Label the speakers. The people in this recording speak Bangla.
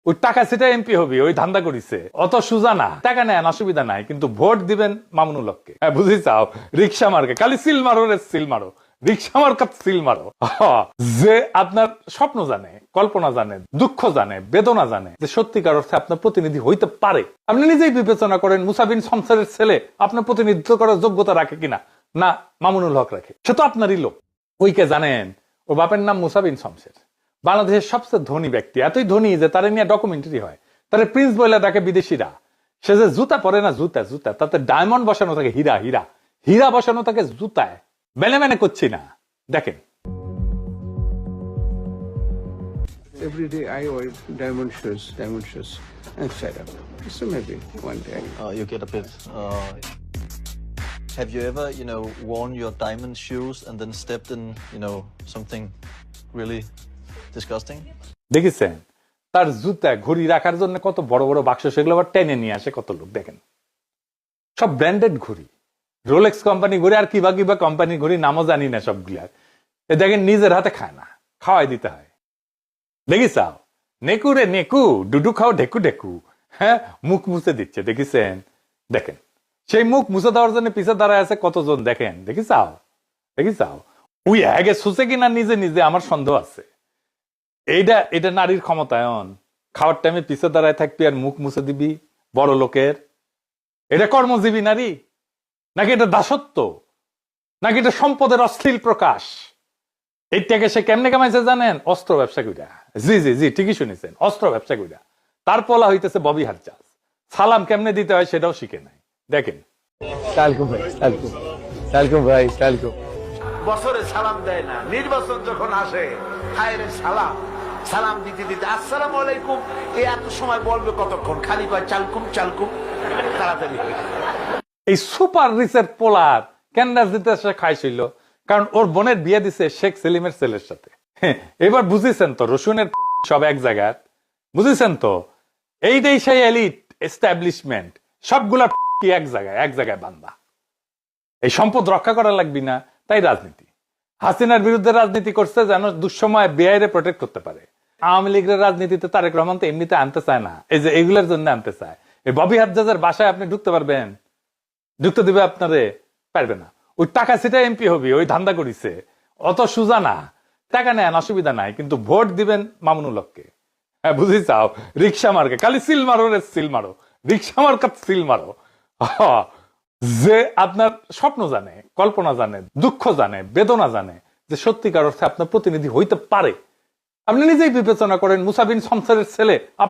Speaker 1: ওই টাকা সেটা এমপি হবে, ওই ধান্দা করিছে, অত সুজা না। টাকা নেন, অসুবিধা নাই, কিন্তু ভোট দিবেন মামুনুল হককে। হ্যাঁ, বুঝি চাও? রিক্সা মার্কে খালি সিল মারো রে সিল মারো, রিক্সা মার্কাত সিল মারো। যে আপনার স্বপ্ন জানে, কল্পনা জানে, দুঃখ জানে, বেদনা জানে, যে সত্যিকার অর্থে আপনার প্রতিনিধি হইতে পারে। আপনি নিজেই বিবেচনা করেন মুসা বিন শমসেরের ছেলে আপনার প্রতিনিধিত্ব করার যোগ্যতা রাখে কিনা। না, মামুনুল হক রাখে। সে তো আপনারই লোক। ওইকে জানেন, ওর বাপের নাম মুসা বিন শমসের, বাংলাদেশের সবচেয়ে ধনী ব্যক্তি, এতই ধনী যে তার নিয়ে ডকুমেন্টারি হয়। তার প্রিন্স বলে ডাকে বিদেশিরা। সে যে জুতা পরে না, জুতা জুতা তাতে ডায়মন্ড বসানো থাকে, হীরা হীরা হীরা বসানো থাকে জুতায়। মেনে মেনে করছি না, দেখেন।
Speaker 2: Every day I wear diamond shoes. I'm fed up. So maybe one day.
Speaker 3: You get a bit. Have you ever, worn your diamond shoes and then stepped in, something really disgusting?
Speaker 1: দেখেছেন তার জুতা ঘড়ি রাখার জন্য কত বড় বড় বাক্স, সেগুলো আবার টেনে নিয়ে আসে কত লোক। দেখেন, সব ব্র্যান্ডেড ঘড়ি, রোলেক্স কোম্পানি ঘড়ি, আর কিবা কিবা কোম্পানি ঘড়ি, নামও জানি না সবগুলার। দেখেন, নিজের হাতে খায় না, খাওয়াই দিতে হয়। দেখিসাও, নেকু রে নেকু, ডুডু খাও ঢেকু ঢেকু। হ্যাঁ, মুখ মুছে দিচ্ছে, দেখিছেন? দেখেন, সেই মুখ মুছে দেওয়ার জন্য পিছে দাঁড়ায় আছে কতজন। দেখেন, দেখিসাও ওই আগে সুসে কিনা নিজে নিজে, আমার সন্দেহ আছে। এটা নারীর ক্ষমতায়ন। খাওয়ার টাইমে পিছে দাঁড়ায় থাকবি আর মুখ মুছে দিবি বড় লোকের। এটা কর্মজীবী নারী নাকি এটা দাসত্ব, নাকি এটা সম্পদের অশ্লীল প্রকাশ? এইটাকে সে কেমনে কামাইছে জানেন? অস্ত্র ব্যবসা কইরা। জি জি জি, ঠিকই শুনেছেন, অস্ত্র ব্যবসা কইরা। তার পলা হইতেছে ববি হাজ্জাজ। সালাম কেমনে দিতে হয় সেটাও শিখে নাই। দেখেন,
Speaker 4: বছরে সালাম দেয় না, নির্বাচন যখন আসে হায় রে সালাম, সালাম দিতে দিতে আসসালামু আলাইকুম, এ এত সময় বলবে কতক্ষণ? খালি কয় চালকুম চালকুম, তাড়াতাড়ি।
Speaker 1: এই সুপার রিচের পোলার কেন রাজনীতি সে খাইছিল? কারণ ওর বোনের বিয়ে দিছে শেখ সেলিমের ছেলের সাথে। এবার বুঝেছেন তো, রসুনের সব এক জায়গায়, বুঝেছেন তো? এইটাই সেই এলিট এস্টাবলিশমেন্ট, সবগুলা এক জায়গায় বান্ধা। এই সম্পদ রক্ষা করা লাগবি না, তাই রাজনীতি। হাসিনার বিরুদ্ধে রাজনীতি করছে যেন দুঃসময় বেআইরে প্রোটেক্ট করতে পারে। আওয়ামী লীগের রাজনীতিতে তারেক রহমান তো এমনিতে আনতে চায় না, এই যে এগুলোর জন্য আনতে চায়। এই ববি হাজ্জাজের বাসায় আপনি ঢুকতে পারবেন? ঢুকতে দিবে আপনারে? পারবে না। ওই টাকা সেটা এমপি হবে, ওই ধান্দা করিছে, অত সুজা না। টাকা নেন, অসুবিধা নাই, কিন্তু ভোট দিবেন মামুনুল হককে। হ্যাঁ, বুঝি চাও? রিক্সা মার্কে খালি সিল মারো রে সিল মারো, রিক্সা মার্কাত সিল মারো। যে আপনার স্বপ্ন জানে, কল্পনা জানে, দুঃখ জানে, বেদনা জানে, যে সত্যিকার অর্থে আপনার প্রতিনিধি হইতে পারে। আপনি নিজেই বিবেচনা করেন মুসা বিন শমসেরের ছেলে